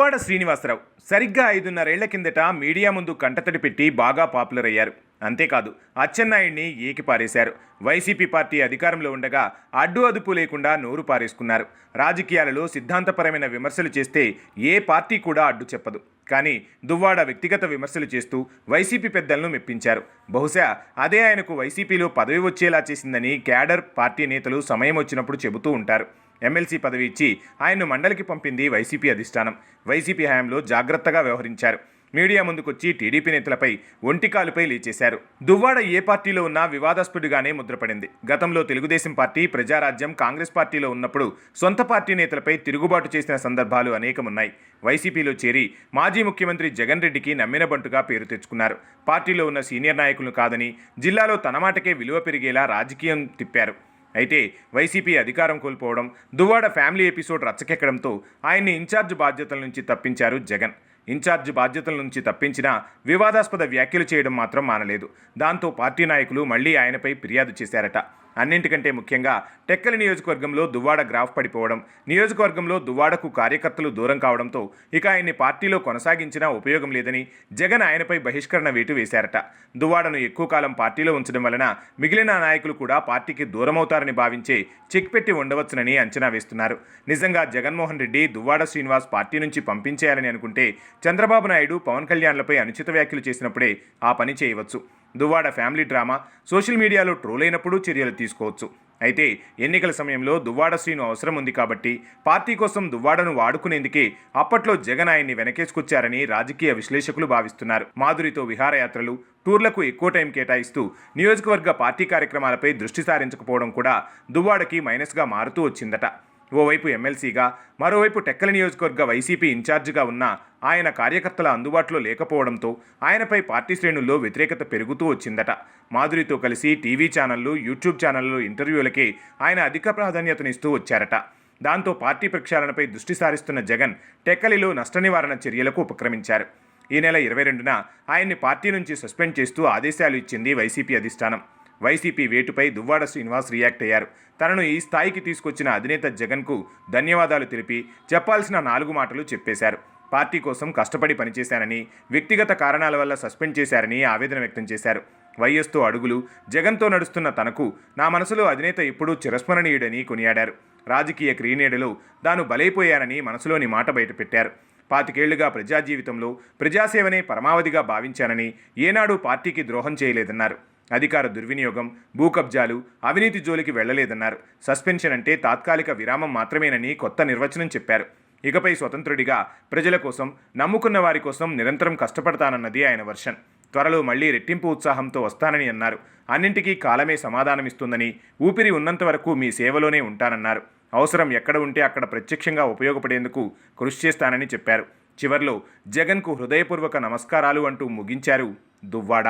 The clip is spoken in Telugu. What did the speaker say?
దువ్వాడ శ్రీనివాసరావు సరిగ్గా 5.5 ఏళ్ల కిందట మీడియా ముందు కంటతడి పెట్టి బాగా పాపులర్ అయ్యారు. అంతేకాదు అచ్చెన్నాయుడిని ఏకిపారేశారు. వైసీపీ పార్టీ అధికారంలో ఉండగా అడ్డు అదుపు లేకుండా నోరు పారేసుకున్నారు. రాజకీయాలలో సిద్ధాంతపరమైన విమర్శలు చేస్తే ఏ పార్టీ కూడా అడ్డు చెప్పదు. కానీ దువ్వాడ వ్యక్తిగత విమర్శలు చేస్తూ వైసీపీ పెద్దలను మెప్పించారు. బహుశా అదే ఆయనకు వైసీపీలో పదవి వచ్చేలా చేసిందని క్యాడర్ పార్టీ నేతలు సమయం వచ్చినప్పుడు చెబుతూ ఉంటారు. ఎమ్మెల్సీ పదవి ఇచ్చి ఆయన్ను మండలికి పంపింది వైసీపీ అధిష్టానం. వైసీపీ హయాంలో జాగ్రత్తగా వ్యవహరించారు. మీడియా ముందుకొచ్చి టీడీపీ నేతలపై ఒంటికాలుపై లేచేశారు. దువ్వాడ ఏ పార్టీలో ఉన్నా వివాదాస్పదుగానే ముద్రపడింది. గతంలో తెలుగుదేశం పార్టీ, ప్రజారాజ్యం, కాంగ్రెస్ పార్టీలో ఉన్నప్పుడు సొంత పార్టీ నేతలపై తిరుగుబాటు చేసిన సందర్భాలు అనేకమున్నాయి. వైసీపీలో చేరి మాజీ ముఖ్యమంత్రి జగన్ రెడ్డికి నమ్మిన బంటుగా పేరు తెచ్చుకున్నారు. పార్టీలో ఉన్న సీనియర్ నాయకులు కాదని జిల్లాలో తన మాటకే విలువ పెరిగేలా రాజకీయం తిప్పారు. అయితే వైసీపీ అధికారం కోల్పోవడం, దువ్వాడ ఫ్యామిలీ ఎపిసోడ్ రచ్చకెక్కడంతో ఆయన్ని ఇన్ఛార్జ్ బాధ్యతల నుంచి తప్పించారు జగన్. ఇన్ఛార్జ్ బాధ్యతల నుంచి తప్పించినా వివాదాస్పద వ్యాఖ్యలు చేయడం మాత్రం మానలేదు. దాంతో పార్టీ నాయకులు మళ్లీ ఆయనపై ఫిర్యాదు చేశారట. అన్నింటికంటే ముఖ్యంగా టెక్కలి నియోజకవర్గంలో దువ్వాడ గ్రాఫ్ పడిపోవడం, నియోజకవర్గంలో దువ్వాడకు కార్యకర్తలు దూరం కావడంతో ఇక ఆయన్ని పార్టీలో కొనసాగించినా ఉపయోగం లేదని జగన్ ఆయనపై బహిష్కరణ వేటు వేశారట. దువ్వాడను ఎక్కువ కాలం పార్టీలో ఉంచడం వలన మిగిలిన నాయకులు కూడా పార్టీకి దూరమవుతారని భావించే చెక్ పెట్టి ఉండవచ్చునని అంచనా వేస్తున్నారు. నిజంగా జగన్మోహన్ రెడ్డి దువ్వాడ శ్రీనివాస్ పార్టీ నుంచి పంపించేయాలని అనుకుంటే చంద్రబాబు నాయుడు, పవన్ కళ్యాణ్లపై అనుచిత వ్యాఖ్యలు చేసినప్పుడే ఆ పని చేయవచ్చు. దువ్వాడ ఫ్యామిలీ డ్రామా సోషల్ మీడియాలో ట్రోల్ అయినప్పుడు చర్యలు తీసుకోవచ్చు. అయితే ఎన్నికల సమయంలో దువ్వాడ శ్రీను అవసరం ఉంది కాబట్టి పార్టీ కోసం దువ్వాడను వాడుకునేందుకే అప్పట్లో జగన్ ఆయన్ని వెనకేసుకొచ్చారని రాజకీయ విశ్లేషకులు భావిస్తున్నారు. మాధురితో విహారయాత్రలు, టూర్లకు ఎక్కువ టైం కేటాయిస్తూ నియోజకవర్గ పార్టీ కార్యక్రమాలపై దృష్టి సారించకపోవడం కూడా దువ్వాడకి మైనస్గా మారుతూ వచ్చిందట. ఓవైపు ఎమ్మెల్సీగా, మరోవైపు టెక్కలి నియోజకవర్గ వైసీపీ ఇన్ఛార్జిగా ఉన్న ఆయన కార్యకర్తల అందుబాటులో లేకపోవడంతో ఆయనపై పార్టీ శ్రేణుల్లో వ్యతిరేకత పెరుగుతూ వచ్చిందట. మాధురితో కలిసి టీవీ ఛానళ్లు, యూట్యూబ్ ఛానళ్లు ఇంటర్వ్యూలకే ఆయన అధిక ప్రాధాన్యతనిస్తూ వచ్చారట. దాంతో పార్టీ ప్రక్షాళనపై దృష్టి సారిస్తున్న జగన్ టెక్కలిలో నష్ట నివారణ చర్యలకు ఉపక్రమించారు. ఈ నెల 22న ఆయన్ని పార్టీ నుంచి సస్పెండ్ చేస్తూ ఆదేశాలు ఇచ్చింది వైసీపీ అధిష్టానం. వైసీపీ వేటుపై దువ్వాడ శ్రీనివాస్ రియాక్ట్ అయ్యారు. తనను ఈ స్థాయికి తీసుకొచ్చిన అధినేత జగన్కు ధన్యవాదాలు తెలిపి చెప్పాల్సిన 4 మాటలు చెప్పేశారు. పార్టీ కోసం కష్టపడి పనిచేశానని, వ్యక్తిగత కారణాల వల్ల సస్పెండ్ చేశారని ఆవేదన వ్యక్తం చేశారు. వైఎస్తో అడుగులు, జగన్తో నడుస్తున్న తనకు నా మనసులో అధినేత ఎప్పుడూ చిరస్మరణీయుడని కొనియాడారు. రాజకీయ క్రీనేడలో తాను బలైపోయానని మనసులోని మాట బయటపెట్టారు. 25 ఏళ్లుగా ప్రజా జీవితంలో ప్రజాసేవనే పరమావధిగా భావించానని, ఏనాడు పార్టీకి ద్రోహం చేయలేదన్నారు. అధికార దుర్వినియోగం, భూకబ్జాలు, అవినీతి జోలికి వెళ్లలేదన్నారు. సస్పెన్షన్ అంటే తాత్కాలిక విరామం మాత్రమేనని కొత్త నిర్వచనం చెప్పారు. ఇకపై స్వతంత్రుడిగా ప్రజల కోసం, నమ్ముకున్న వారి కోసం నిరంతరం కష్టపడతానన్నది ఆయన వర్షన్. త్వరలో మళ్లీ రెట్టింపు ఉత్సాహంతో వస్తానని అన్నారు. అన్నింటికీ కాలమే సమాధానమిస్తుందని, ఊపిరి ఉన్నంత వరకు మీ సేవలోనే ఉంటానన్నారు. అవసరం ఎక్కడ ఉంటే అక్కడ ప్రత్యక్షంగా ఉపయోగపడేందుకు కృషి చేస్తానని చెప్పారు. చివర్లో జగన్కు హృదయపూర్వక నమస్కారాలు అంటూ ముగించారు దువ్వాడ.